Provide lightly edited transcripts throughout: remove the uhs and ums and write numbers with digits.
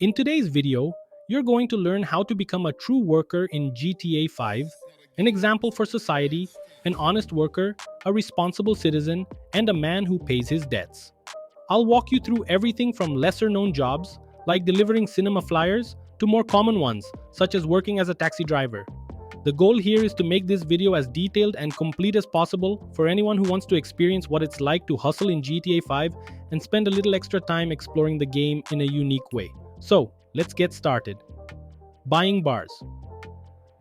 In today's video, you're going to learn how to become a true worker in GTA 5, an example for society, an honest worker, a responsible citizen, and a man who pays his debts. I'll walk you through everything from lesser known jobs, like delivering cinema flyers, to more common ones, such as working as a taxi driver. The goal here is to make this video as detailed and complete as possible for anyone who wants to experience what it's like to hustle in GTA 5 and spend a little extra time exploring the game in a unique way. So, let's get started. Buying bars.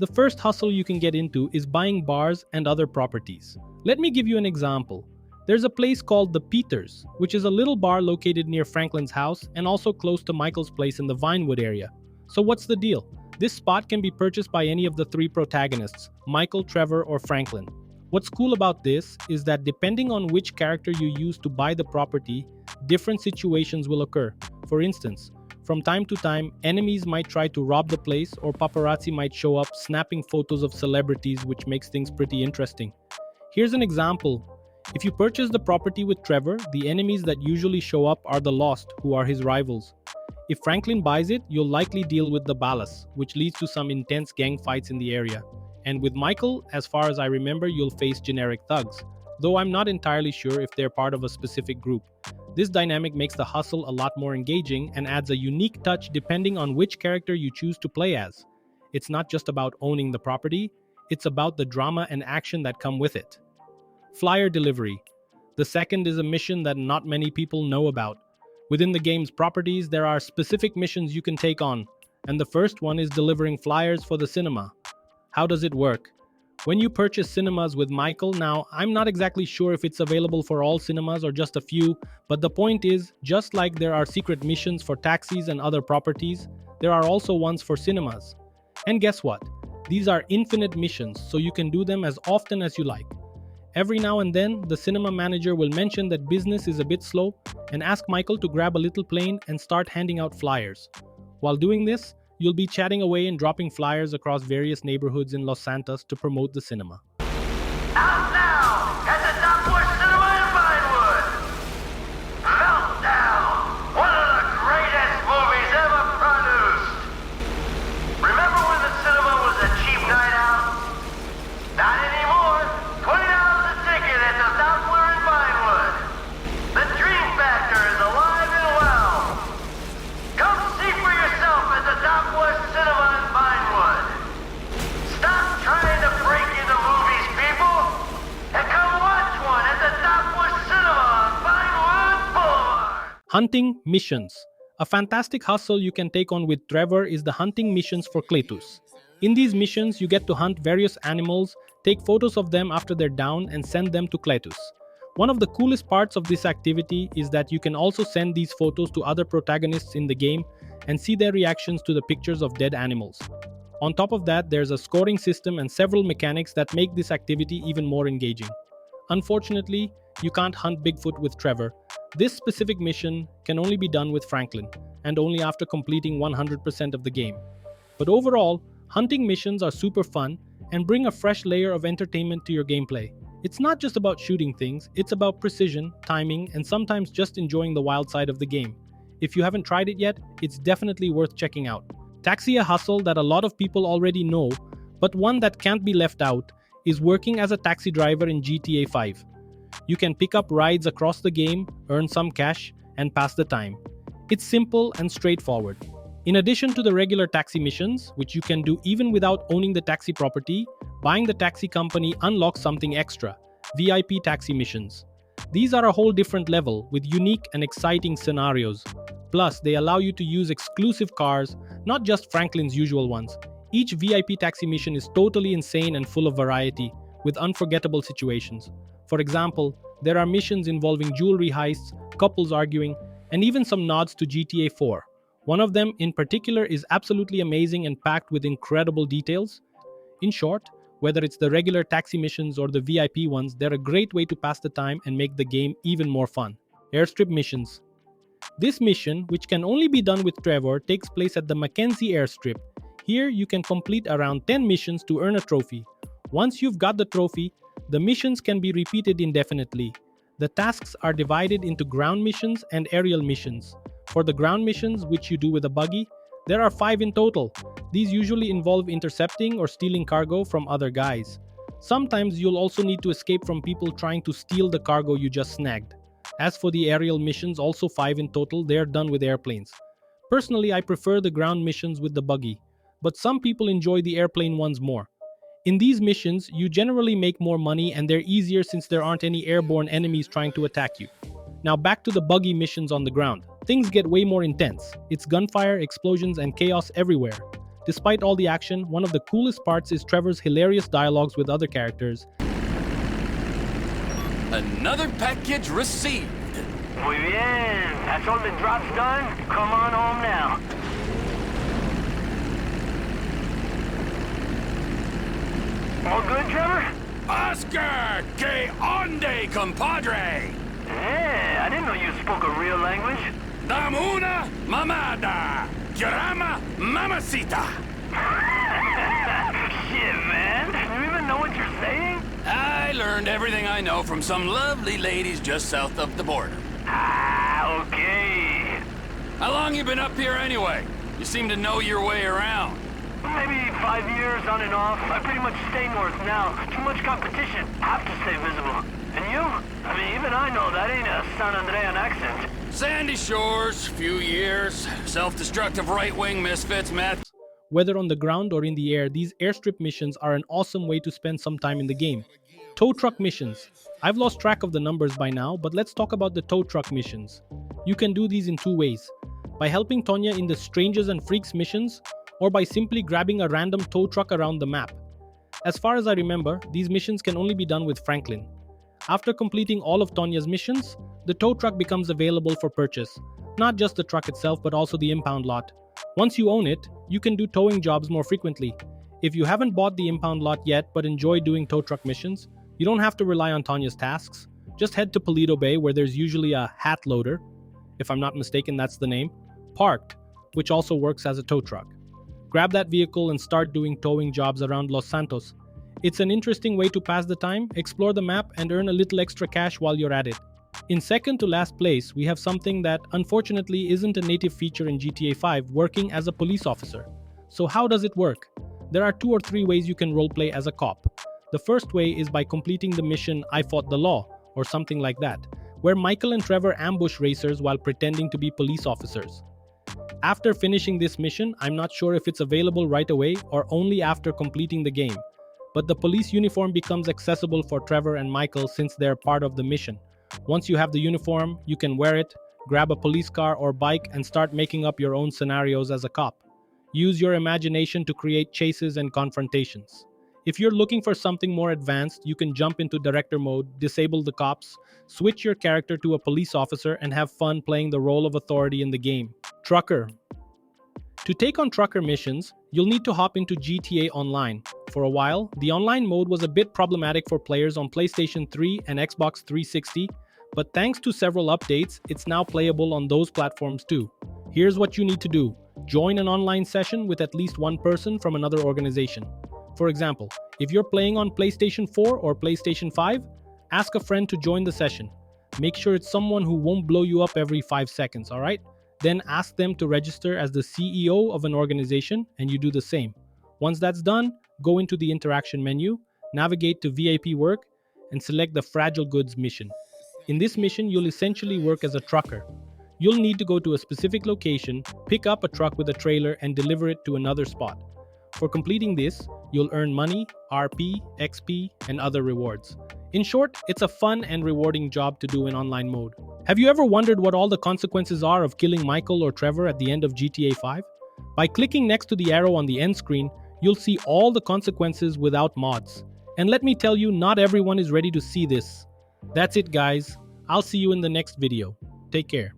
The first hustle you can get into is buying bars and other properties. Let me give you an example. There's a place called the Peters, which is a little bar located near Franklin's house and also close to Michael's place in the Vinewood area. So what's the deal? This spot can be purchased by any of the three protagonists, Michael, Trevor, or Franklin. What's cool about this is that depending on which character you use to buy the property, different situations will occur. For instance, from time to time, enemies might try to rob the place or paparazzi might show up snapping photos of celebrities, which makes things pretty interesting. Here's an example. If you purchase the property with Trevor, the enemies that usually show up are the Lost, who are his rivals. If Franklin buys it, you'll likely deal with the Ballas, which leads to some intense gang fights in the area. And with Michael, as far as I remember, you'll face generic thugs, though I'm not entirely sure if they're part of a specific group. This dynamic makes the hustle a lot more engaging and adds a unique touch depending on which character you choose to play as. It's not just about owning the property, it's about the drama and action that come with it. Flyer delivery. The second is a mission that not many people know about. Within the game's properties, there are specific missions you can take on, and the first one is delivering flyers for the cinema. How does it work? When you purchase cinemas with Michael, now I'm not exactly sure if it's available for all cinemas or just a few, but the point is, just like there are secret missions for taxis and other properties, there are also ones for cinemas. And guess what? These are infinite missions, so you can do them as often as you like. Every now and then, the cinema manager will mention that business is a bit slow and ask Michael to grab a little plane and start handing out flyers. While doing this, you'll be chatting away and dropping flyers across various neighborhoods in Los Santos to promote the cinema. Out now at the Southwest Cinema in Vinewood. Meltdown, one of the greatest movies ever produced. Remember when the cinema was a cheap night out? Not anymore. $20 a ticket at the Southwest in Vinewood. The dream factor is alive and well. Come see for yourself at the Southwest Cinema in Vinewood. Stop trying to break into movies, people, and come watch one at the Southwest Cinema on Vinewood Boulevard. Hunting missions. A fantastic hustle you can take on with Trevor is the hunting missions for Cletus. In these missions, you get to hunt various animals, take photos of them after they're down, and send them to Cletus. One of the coolest parts of this activity is that you can also send these photos to other protagonists in the game and see their reactions to the pictures of dead animals. On top of that, there's a scoring system and several mechanics that make this activity even more engaging. Unfortunately, you can't hunt Bigfoot with Trevor. This specific mission can only be done with Franklin, and only after completing 100% of the game. But overall, hunting missions are super fun and bring a fresh layer of entertainment to your gameplay. It's not just about shooting things, it's about precision, timing, and sometimes just enjoying the wild side of the game. If you haven't tried it yet, it's definitely worth checking out. Taxi, a hustle that a lot of people already know, but one that can't be left out, is working as a taxi driver in GTA 5. You can pick up rides across the game, earn some cash, and pass the time. It's simple and straightforward. In addition to the regular taxi missions, which you can do even without owning the taxi property, buying the taxi company unlocks something extra: VIP taxi missions. These are a whole different level with unique and exciting scenarios. Plus, they allow you to use exclusive cars, not just Franklin's usual ones. Each VIP taxi mission is totally insane and full of variety, with unforgettable situations. For example, there are missions involving jewelry heists, couples arguing, and even some nods to GTA 4. One of them in particular is absolutely amazing and packed with incredible details. In short, whether it's the regular taxi missions or the VIP ones, they're a great way to pass the time and make the game even more fun. Airstrip missions. This mission, which can only be done with Trevor, takes place at the Mackenzie Airstrip. Here, you can complete around 10 missions to earn a trophy. Once you've got the trophy, the missions can be repeated indefinitely. The tasks are divided into ground missions and aerial missions. For the ground missions, which you do with a buggy, there are 5 in total. These usually involve intercepting or stealing cargo from other guys. Sometimes you'll also need to escape from people trying to steal the cargo you just snagged. As for the aerial missions, also 5 in total, they're done with airplanes. Personally, I prefer the ground missions with the buggy, but some people enjoy the airplane ones more. In these missions, you generally make more money and they're easier since there aren't any airborne enemies trying to attack you. Now back to the buggy missions on the ground. Things get way more intense. It's gunfire, explosions, and chaos everywhere. Despite all the action, one of the coolest parts is Trevor's hilarious dialogues with other characters. Another package received. Muy bien. That's all the drops done. Come on home now. All good, Trevor? Oscar, que onde, compadre? Yeah, I didn't know you spoke a real language. Dame una mamada. Llama mamacita. Shit, man. You even know what you're saying? I learned everything I know from some lovely ladies just south of the border. Ah, okay. How long you been up here anyway? You seem to know your way around. Maybe 5 years on and off. I pretty much stay north now. Too much competition. Have to stay visible. And you? I mean, even I know that ain't a San Andrean accent. Sandy Shores, few years, self-destructive right-wing misfits, Matt. Whether on the ground or in the air, these airstrip missions are an awesome way to spend some time in the game. Tow truck missions. I've lost track of the numbers by now, but let's talk about the tow truck missions. You can do these in 2 ways. By helping Tonya in the Strangers and Freaks missions, or by simply grabbing a random tow truck around the map. As far as I remember, these missions can only be done with Franklin. After completing all of Tonya's missions, the tow truck becomes available for purchase. Not just the truck itself, but also the impound lot. Once you own it, you can do towing jobs more frequently. If you haven't bought the impound lot yet but enjoy doing tow truck missions, you don't have to rely on Tonya's tasks. Just head to Paleto Bay, where there's usually a hat loader, if I'm not mistaken that's the name, parked, which also works as a tow truck. Grab that vehicle and start doing towing jobs around Los Santos. It's an interesting way to pass the time, explore the map, and earn a little extra cash while you're at it. In second to last place, we have something that unfortunately isn't a native feature in GTA 5, working as a police officer. So how does it work? There are 2 or 3 ways you can roleplay as a cop. The first way is by completing the mission I Fought the Law, or something like that, where Michael and Trevor ambush racers while pretending to be police officers. After finishing this mission, I'm not sure if it's available right away or only after completing the game, but the police uniform becomes accessible for Trevor and Michael since they're part of the mission. Once you have the uniform, you can wear it, grab a police car or bike, and start making up your own scenarios as a cop. Use your imagination to create chases and confrontations. If you're looking for something more advanced, you can jump into director mode, disable the cops, switch your character to a police officer, and have fun playing the role of authority in the game. Trucker. To take on trucker missions, you'll need to hop into GTA Online. For a while, the online mode was a bit problematic for players on PlayStation 3 and Xbox 360, but thanks to several updates, it's now playable on those platforms too. Here's what you need to do. Join an online session with at least one person from another organization. For example, if you're playing on PlayStation 4 or PlayStation 5, ask a friend to join the session. Make sure it's someone who won't blow you up every 5 seconds, alright? Then ask them to register as the CEO of an organization and you do the same. Once that's done, go into the interaction menu, navigate to VIP work, and select the Fragile Goods mission. In this mission, you'll essentially work as a trucker. You'll need to go to a specific location, pick up a truck with a trailer, and deliver it to another spot. For completing this, you'll earn money, RP, XP, and other rewards. In short, it's a fun and rewarding job to do in online mode. Have you ever wondered what all the consequences are of killing Michael or Trevor at the end of GTA 5? By clicking next to the arrow on the end screen, you'll see all the consequences without mods. And let me tell you, not everyone is ready to see this. That's it, guys. I'll see you in the next video. Take care.